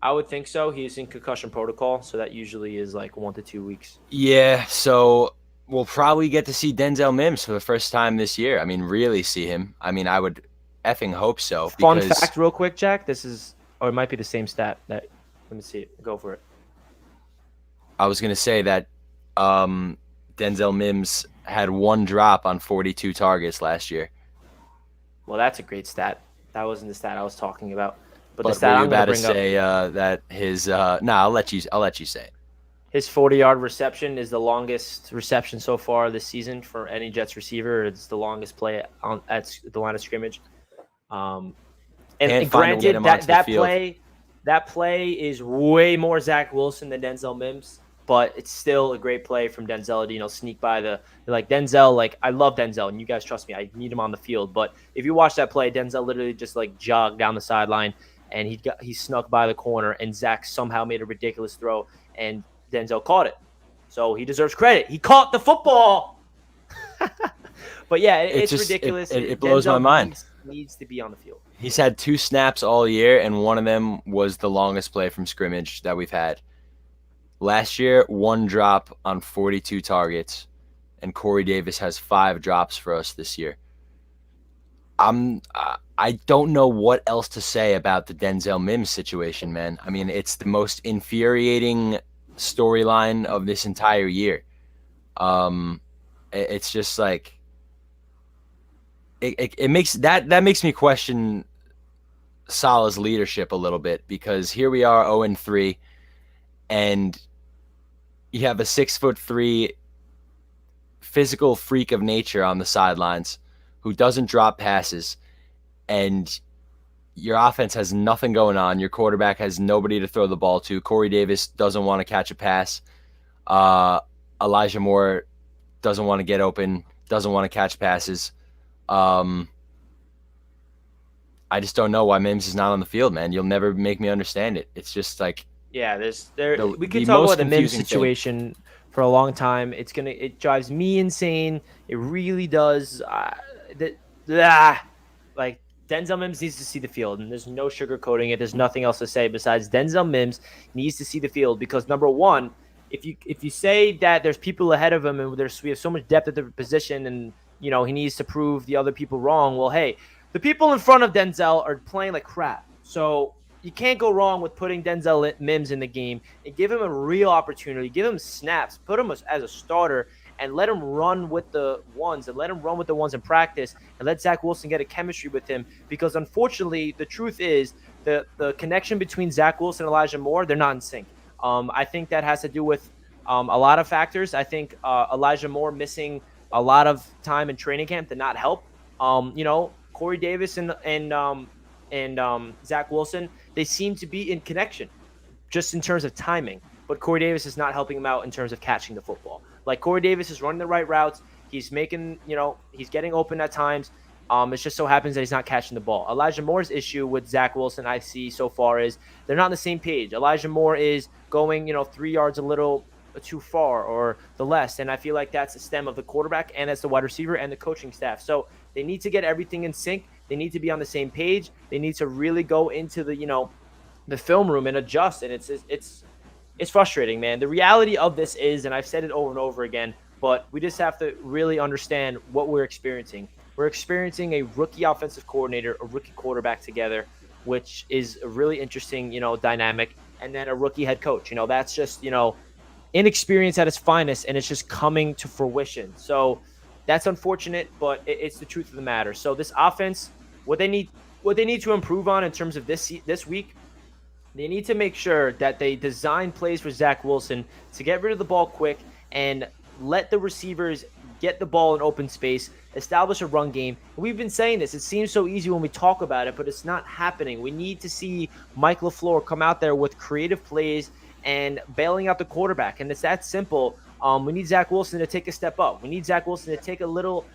I would think so. He's in concussion protocol, so that usually is like 1 to 2 weeks. Yeah, so we'll probably get to see Denzel Mims for the first time this year. I mean, really see him. I mean, I would effing hope so. Fun fact real quick, Jack. This is, or it might be the same stat. Let me see it. Go for it. I was going to say that Denzel Mims had 1 drop on 42 targets last year. Well, that's a great stat. That wasn't the stat I was talking about. But the stat I'm about to say that his I'll let you say it. His 40-yard reception is the longest reception so far this season for any Jets receiver. It's the longest play at the line of scrimmage. And granted, that play is way more Zach Wilson than Denzel Mims, but it's still a great play from Denzel to sneak by Denzel. Like I love Denzel, and you guys trust me, I need him on the field. But if you watch that play, Denzel literally just like jogged down the sideline. And he snuck by the corner, and Zach somehow made a ridiculous throw, and Denzel caught it. So he deserves credit. He caught the football. But yeah, it's ridiculous. It blows my mind. Needs to be on the field. He's had 2 snaps all year, and one of them was the longest play from scrimmage that we've had. Last year, 1 drop on 42 targets, and Corey Davis has 5 drops for us this year. I don't know what else to say about the Denzel Mims situation, man. I mean, it's the most infuriating storyline of this entire year. It's just like it makes me question Salah's leadership a little bit, because here we are 0-3, and you have a 6'3" physical freak of nature on the sidelines who doesn't drop passes, and your offense has nothing going on. Your quarterback has nobody to throw the ball to. Corey Davis doesn't want to catch a pass. Uh, Elijah Moore doesn't want to get open, doesn't want to catch passes. Um, I just don't know why Mims is not on the field, man. You'll never make me understand it. It's just like Yeah, there we could the talk most about the Mims confusing thing. situation for a long time. It drives me insane. It really does. That like Denzel Mims needs to see the field, and there's no sugarcoating it. There's nothing else to say besides Denzel Mims needs to see the field because number one, if you say that there's people ahead of him and we have so much depth at the position, and he needs to prove the other people wrong. Well, hey, the people in front of Denzel are playing like crap, so you can't go wrong with putting Denzel Mims in the game and give him a real opportunity, give him snaps, put him as a starter, and let him run with the ones in practice, and let Zach Wilson get a chemistry with him. Because unfortunately, the truth is the connection between Zach Wilson and Elijah Moore, they're not in sync. I think that has to do with a lot of factors. I think Elijah Moore missing a lot of time in training camp did not help. Corey Davis and Zach Wilson, they seem to be in connection just in terms of timing. But Corey Davis is not helping him out in terms of catching the football. Like Corey Davis is running the right routes. He's making, he's getting open at times. It just so happens that he's not catching the ball. Elijah Moore's issue with Zach Wilson I see so far is they're not on the same page. Elijah Moore is going, 3 yards a little too far or the less. And I feel like that's the stem of the quarterback and that's the wide receiver and the coaching staff. So they need to get everything in sync. They need to be on the same page. They need to really go into the film room and adjust. And it's frustrating, man. The reality of this is, and I've said it over and over again, but we just have to really understand what we're experiencing. We're experiencing a rookie offensive coordinator, a rookie quarterback together, which is a really interesting, dynamic, and then a rookie head coach. That's just, inexperience at its finest, and it's just coming to fruition. So that's unfortunate, but it's the truth of the matter. So this offense, what they need to improve on in terms of this week, they need to make sure that they design plays for Zach Wilson to get rid of the ball quick and let the receivers get the ball in open space, establish a run game. We've been saying this. It seems so easy when we talk about it, but it's not happening. We need to see Mike LaFleur come out there with creative plays and bailing out the quarterback, and it's that simple. We need Zach Wilson to take a step up. We need Zach Wilson to take a little,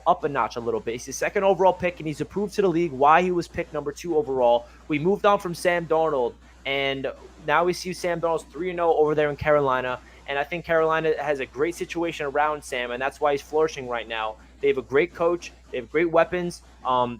up a notch a little bit. He's the second overall pick, and he's to prove to the league why he was picked number 2 overall. We moved on from Sam Darnold, and now we see Sam Darnold's 3-0 over there in Carolina. And I think Carolina has a great situation around Sam, and that's why he's flourishing right now. They have a great coach. They have great weapons.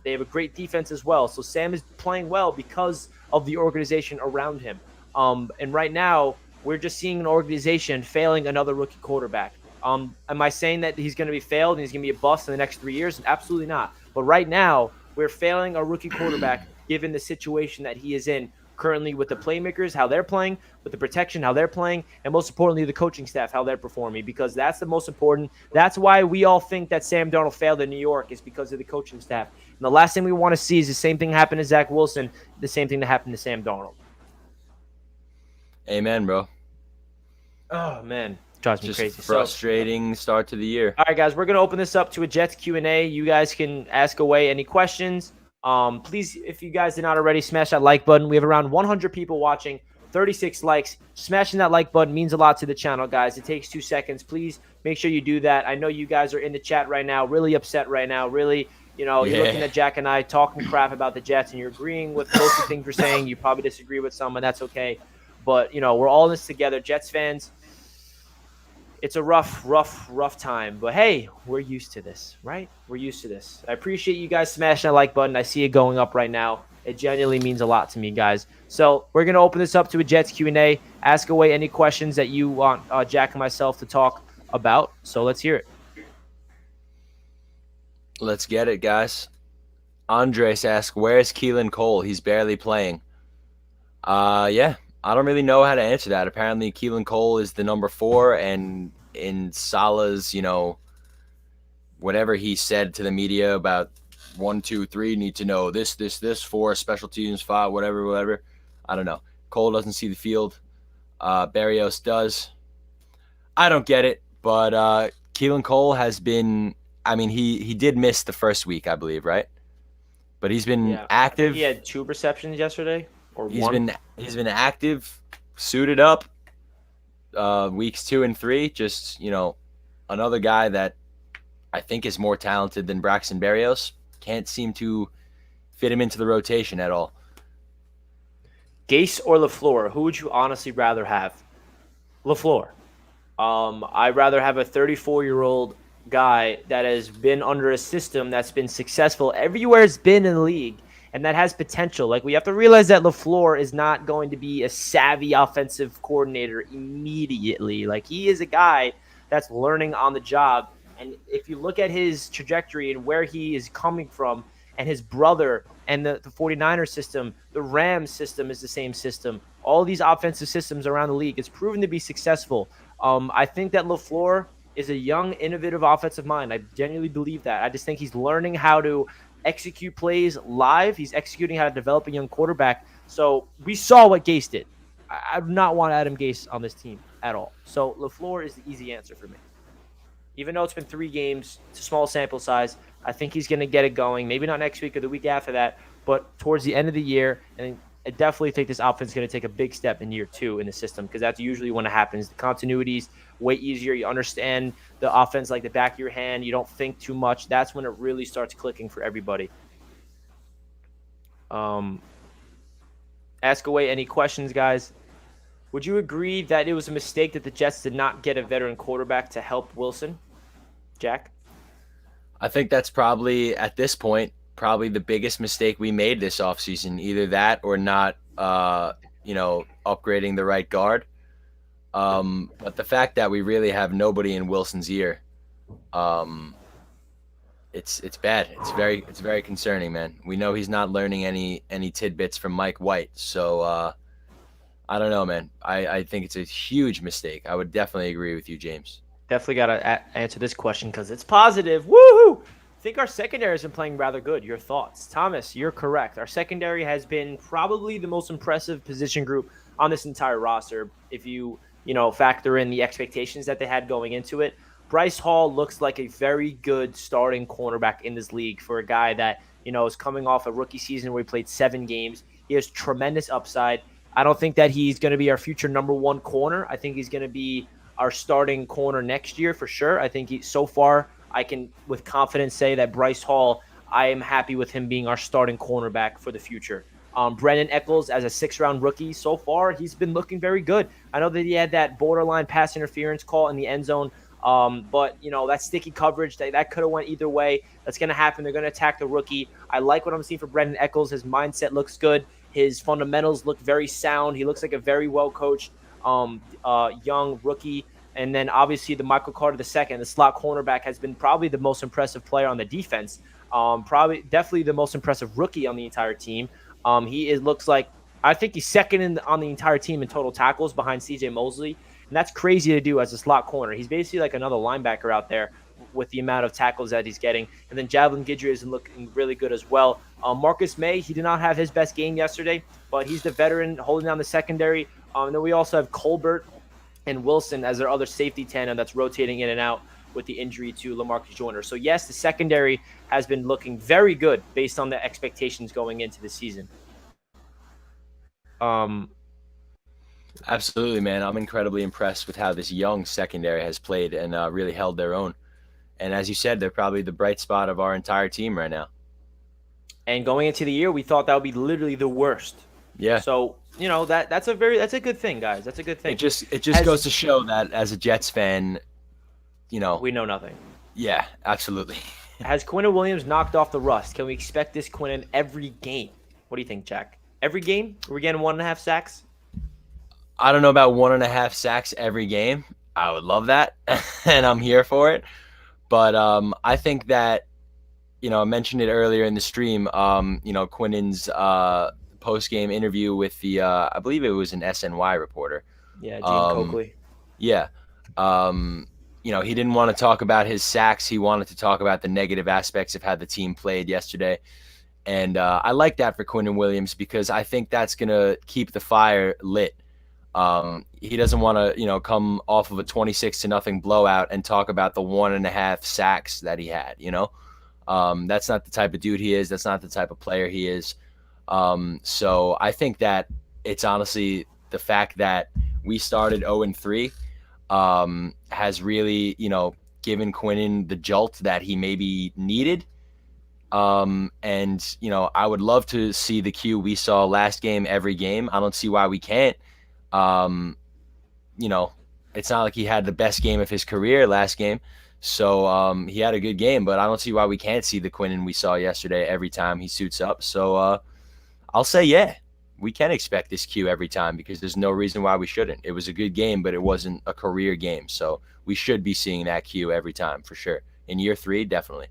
They have a great defense as well. So Sam is playing well because of the organization around him. And right now, we're just seeing an organization failing another rookie quarterback. Am I saying that he's going to be failed and he's going to be a bust in the next 3 years? Absolutely not. But right now, we're failing a rookie quarterback given the situation that he is in currently with the playmakers, how they're playing, with the protection, how they're playing, and most importantly, the coaching staff, how they're performing, because that's the most important. That's why we all think that Sam Darnold failed in New York, is because of the coaching staff. And the last thing we want to see is the same thing happen to Zach Wilson, the same thing that happened to Sam Darnold. Amen, bro. Oh, man. Drives me Just crazy. frustrating start to the year. All right, guys, we're going to open this up to a Jets Q&A. You guys can ask away any questions. Please, if you guys did not already, smash that like button. We have around 100 people watching, 36 likes. Smashing that like button means a lot to the channel, guys. It takes 2 seconds. Please make sure you do that. I know you guys are in the chat right now, really upset right now, really, you're looking at Jack and I talking crap about the Jets, and you're agreeing with most of the things we're saying. You probably disagree with some, and that's okay. But, we're all in this together. Jets fans, it's a rough time. But, hey, we're used to this, right? We're used to this. I appreciate you guys smashing that like button. I see it going up right now. It genuinely means a lot to me, guys. So we're going to open this up to a Jets Q&A. Ask away any questions that you want Jack and myself to talk about. So let's hear it. Let's get it, guys. Andres asks, where's Keelan Cole? He's barely playing. Yeah. I don't really know how to answer that. Apparently, Keelan Cole is the number 4, and in Salah's, whatever he said to the media about 1, 2, 3, need to know this, 4, special teams, 5, whatever. I don't know. Cole doesn't see the field. Barrios does. I don't get it, but Keelan Cole has been. I mean, he did miss the first week, I believe, right? But he's been Yeah, I think he active. had 2 receptions yesterday or He's one. been he's been active, suited up. Weeks 2 and 3, just another guy that I think is more talented than Braxton Berrios. Can't seem to fit him into the rotation at all. Gase or LaFleur? Who would you honestly rather have? LaFleur. I'd rather have a 34-year-old guy that has been under a system that's been successful everywhere it's been in the league and that has potential. Like, we have to realize that LaFleur is not going to be a savvy offensive coordinator immediately. Like, he is a guy that's learning on the job. And if you look at his trajectory and where he is coming from and his brother and the 49ers system, the Rams system is the same system. All these offensive systems around the league, it's proven to be successful. I think that LaFleur is a young, innovative offensive mind. I genuinely believe that. I just think he's learning how to execute plays live. He's executing how to develop a young quarterback. So we saw what Gase did. I do not want Adam Gase on this team at all. So LaFleur is the easy answer for me. Even though it's been 3 games, it's a small sample size, I think he's going to get it going. Maybe not next week or the week after that, but towards the end of the year. And I definitely think this offense is going to take a big step in year 2 in the system, because that's usually when it happens. The continuity's way easier. You understand the offense like the back of your hand. You don't think too much. That's when it really starts clicking for everybody. Ask away any questions, guys. Would you agree that it was a mistake that the Jets did not get a veteran quarterback to help Wilson? Jack? I think that's probably, at this point, probably the biggest mistake we made this offseason. Either that or not, upgrading the right guard. But the fact that we really have nobody in Wilson's ear, it's bad. It's very concerning, man. We know he's not learning any tidbits from Mike White. So I don't know, man. I think it's a huge mistake. I would definitely agree with you, James. Definitely got to answer this question because it's positive. Woohoo! I think our secondary has been playing rather good. Your thoughts? Thomas, you're correct. Our secondary has been probably the most impressive position group on this entire roster. If you factor in the expectations that they had going into it. Bryce Hall looks like a very good starting cornerback in this league for a guy that, is coming off a rookie season where he played 7 games. He has tremendous upside. I don't think that he's going to be our future number 1 corner. I think he's going to be our starting corner next year for sure. I think so far I can with confidence say that Bryce Hall, I am happy with him being our starting cornerback for the future. Brendan Eccles as a 6th-round rookie, so far he's been looking very good. I know that he had that borderline pass interference call in the end zone, but that sticky coverage, that could have went either way. That's going to happen. They're going to attack the rookie. I like what I'm seeing for Brendan Eccles. His mindset looks good. His fundamentals look very sound. He looks like a very well-coached young rookie. And then obviously the Michael Carter II, the slot cornerback, has been probably the most impressive player on the defense. Definitely the most impressive rookie on the entire team. Looks like, I think he's second on the entire team in total tackles behind CJ Mosley. And that's crazy to do as a slot corner. He's basically like another linebacker out there with the amount of tackles that he's getting. And then Javelin Guidry is looking really good as well. Marcus May, he did not have his best game yesterday, but he's the veteran holding down the secondary. And then we also have Colbert and Wilson as their other safety tandem that's rotating in and out with the injury to LaMarcus Joyner. So yes, the secondary has been looking very good based on the expectations going into the season. Absolutely, man. I'm incredibly impressed with how this young secondary has played and really held their own. And as you said, they're probably the bright spot of our entire team right now. And going into the year, we thought that would be literally the worst. Yeah. So that's a good thing, guys. That's a good thing. It just goes to show that as a Jets fan, we know nothing. Yeah, absolutely. Has Quinnen Williams knocked off the rust? Can we expect this Quinnen every game? What do you think, Jack? Every game? Are we getting 1.5 sacks? I don't know about 1.5 sacks every game. I would love that, and I'm here for it. But I think that, I mentioned it earlier in the stream, Quinnen's post-game interview with the, I believe it was an SNY reporter. Yeah, Gene Coakley. Yeah. He didn't want to talk about his sacks. He wanted to talk about the negative aspects of how the team played yesterday. And I like that for Quinnen Williams because I think that's going to keep the fire lit. He doesn't want to, come off of a 26-0 blowout and talk about the 1.5 sacks that he had. That's not the type of dude he is. That's not the type of player he is. So I think that it's honestly the fact that we started 0-3 has really, given Quinnen the jolt that he maybe needed. And I would love to see the Q we saw last game every game. I don't see why we can't. Um, it's not like he had the best game of his career last game. So he had a good game, but I don't see why we can't see the Quinnen we saw yesterday every time he suits up. So I'll say, yeah, we can expect this Q every time because there's no reason why we shouldn't. It was a good game, but it wasn't a career game. So we should be seeing that Q every time for sure. In year 3, definitely.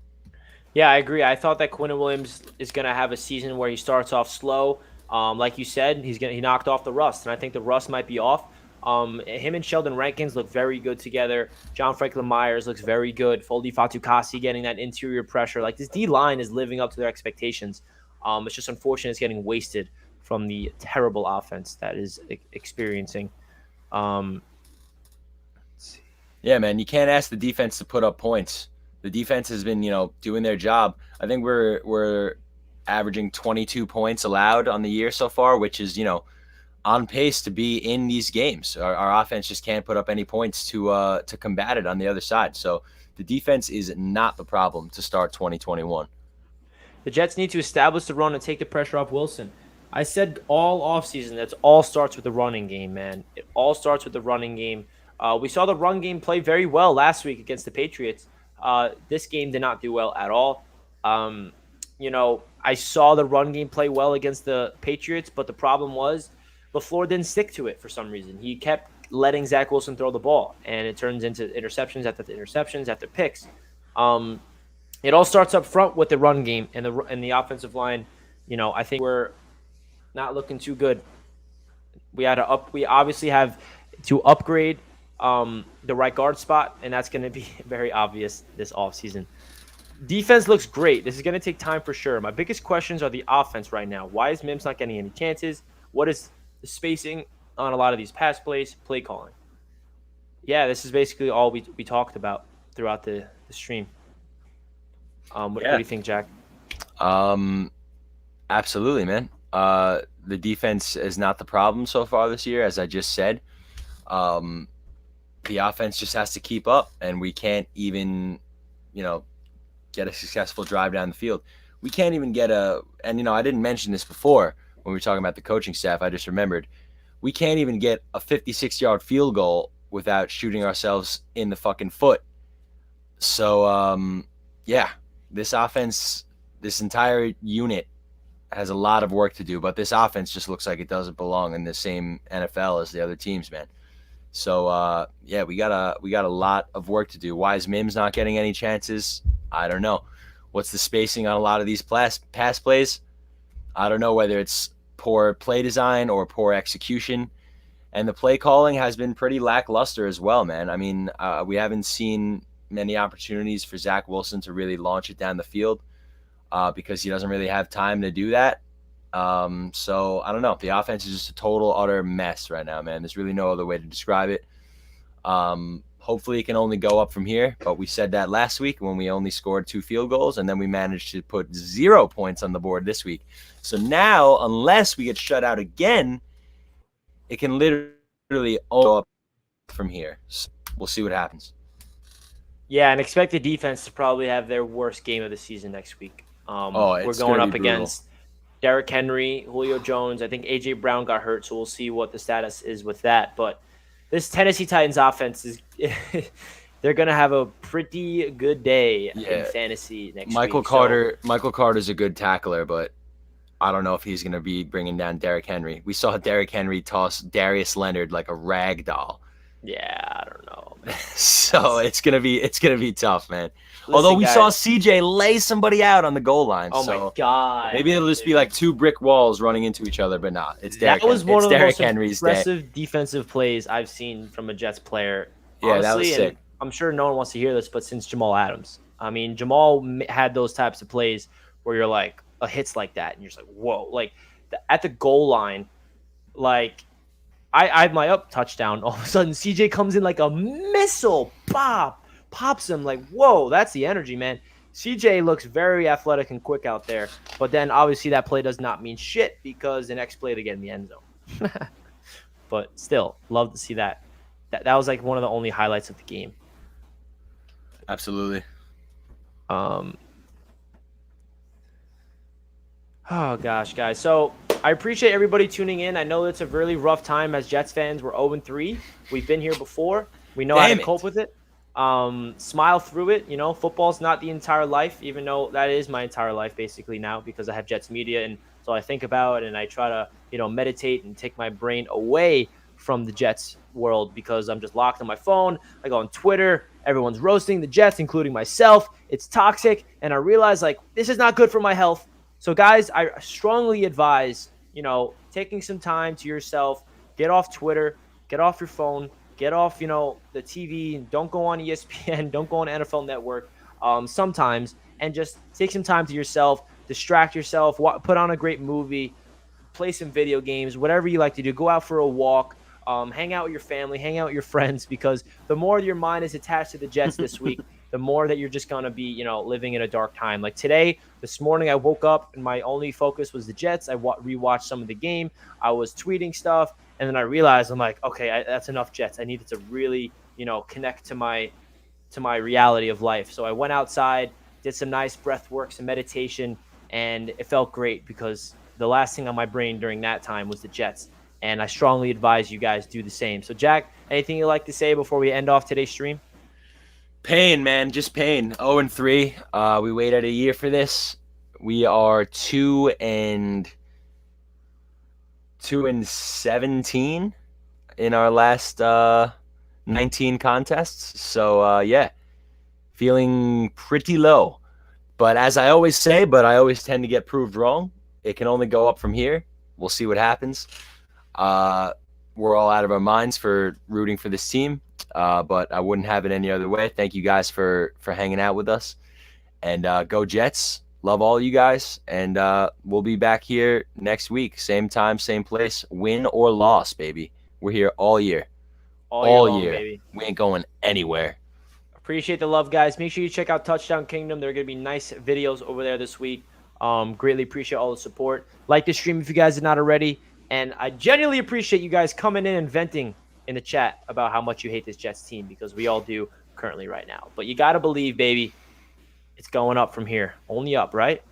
Yeah, I agree. I thought that Quinnen Williams is going to have a season where he starts off slow. Like you said, he knocked off the rust, and I think the rust might be off. Him and Sheldon Rankins look very good together. John Franklin Myers looks very good. Foldy Fatukasi getting that interior pressure. Like this D line is living up to their expectations. It's just unfortunate it's getting wasted from the terrible offense that is experiencing. Um, Yeah, man, you can't ask the defense to put up points. The defense has been, doing their job. I think we're averaging 22 points allowed on the year so far, which is, on pace to be in these games. Our offense just can't put up any points to combat it on the other side. So the defense is not the problem to start 2021. The Jets need to establish the run and take the pressure off Wilson. I said all offseason that all starts with the running game, man. It all starts with the running game. We saw the run game play very well last week against the Patriots. This game did not do well at all. I saw the run game play well against the Patriots, but the problem was LaFleur didn't stick to it for some reason. He kept letting Zach Wilson throw the ball, and it turns into interceptions after picks. It all starts up front with the run game and the offensive line. I think we're not looking too good. We obviously have to upgrade the right guard spot, and that's going to be very obvious this offseason. Defense looks great. This is going to take time for sure. My biggest questions are the offense right now. Why is Mims not getting any chances? What is the spacing on a lot of these pass plays, play calling? Yeah, this is basically all we talked about throughout the stream. What do you think, Jack? Absolutely, man. The defense is not the problem so far this year, as I just said. The offense just has to keep up, and we can't even, get a successful drive down the field. We can't even get I didn't mention this before when we were talking about the coaching staff. I just remembered. We can't even get a 56-yard field goal without shooting ourselves in the fucking foot. So, yeah, this offense, this entire unit has a lot of work to do, but this offense just looks like it doesn't belong in the same NFL as the other teams, man. So, yeah, we got a lot of work to do. Why is Mims not getting any chances? I don't know. What's the spacing on a lot of these pass plays? I don't know whether it's poor play design or poor execution. And the play calling has been pretty lackluster as well, man. I mean, we haven't seen many opportunities for Zach Wilson to really launch it down the field because he doesn't really have time to do that. So I don't know. The offense is just a total, utter mess right now, man. There's really no other way to describe it. Hopefully it can only go up from here, but we said that last week when we only scored 2 field goals, and then we managed to put 0 points on the board this week. So now, unless we get shut out again, it can literally only go up from here. So we'll see what happens. Yeah, and expect the defense to probably have their worst game of the season next week. We're going up against Derrick Henry, Julio Jones. I think A.J. Brown got hurt, so we'll see what the status is with that. But this Tennessee Titans offense is they're going to have a pretty good day in fantasy next week. Michael Carter's a good tackler, but I don't know if he's going to be bringing down Derrick Henry. We saw Derrick Henry toss Darius Leonard like a rag doll. Yeah, I don't know. So it's gonna be tough, man. Although we saw CJ lay somebody out on the goal line. Oh my god! Maybe it'll just be like 2 brick walls running into each other, but not. It's Derrick. That was one of the most Henry's impressive defensive plays I've seen from a Jets player. Yeah, honestly, that was sick. I'm sure no one wants to hear this, but since Jamal Adams, I mean, Jamal had those types of plays where you're like hits like that, and you're just like, whoa, like at the goal line, like. I had my up touchdown. All of a sudden, CJ comes in like a missile. Pops him like, whoa, that's the energy, man. CJ looks very athletic and quick out there. But then obviously that play does not mean shit because the next play they get in the end zone. But still, love to see that. That was like one of the only highlights of the game. Absolutely. Oh gosh, guys. So I appreciate everybody tuning in. I know it's a really rough time as Jets fans. We're 0-3. We've been here before. We know how to cope with it. Smile through it. You know, football's not the entire life, even though that is my entire life basically now because I have Jets media and so I think about it and I try to, meditate and take my brain away from the Jets world because I'm just locked on my phone. I go on Twitter. Everyone's roasting the Jets, including myself. It's toxic. And I realize like this is not good for my health. So, guys, I strongly advise, taking some time to yourself, get off Twitter, get off your phone, get off, the TV, don't go on ESPN, don't go on NFL Network sometimes, and just take some time to yourself, distract yourself, put on a great movie, play some video games, whatever you like to do. Go out for a walk, hang out with your family, hang out with your friends, because the more your mind is attached to the Jets this week, the more that you're just going to be, living in a dark time. Like this morning, I woke up and my only focus was the Jets. I rewatched some of the game. I was tweeting stuff. And then I realized I'm like, okay, that's enough Jets. I needed to really, connect to my reality of life. So I went outside, did some nice breath work, some meditation, and it felt great because the last thing on my brain during that time was the Jets. And I strongly advise you guys do the same. So, Jack, anything you'd like to say before we end off today's stream? Pain, man, just pain. 0-3. We waited a year for this. We are 2-17 in our last 19 contests. So yeah, feeling pretty low. But as I always say, I always tend to get proved wrong. It can only go up from here. We'll see what happens. We're all out of our minds for rooting for this team. But I wouldn't have it any other way. Thank you guys for hanging out with us. And go Jets. Love all you guys. And we'll be back here next week. Same time, same place. Win or loss, baby. We're here all year. All year, baby. We ain't going anywhere. Appreciate the love, guys. Make sure you check out Touchdown Kingdom. There are going to be nice videos over there this week. Greatly appreciate all the support. Like the stream if you guys are not already. And I genuinely appreciate you guys coming in and venting in the chat about how much you hate this Jets team because we all do currently right now. But you got to believe, baby, it's going up from here. Only up, right?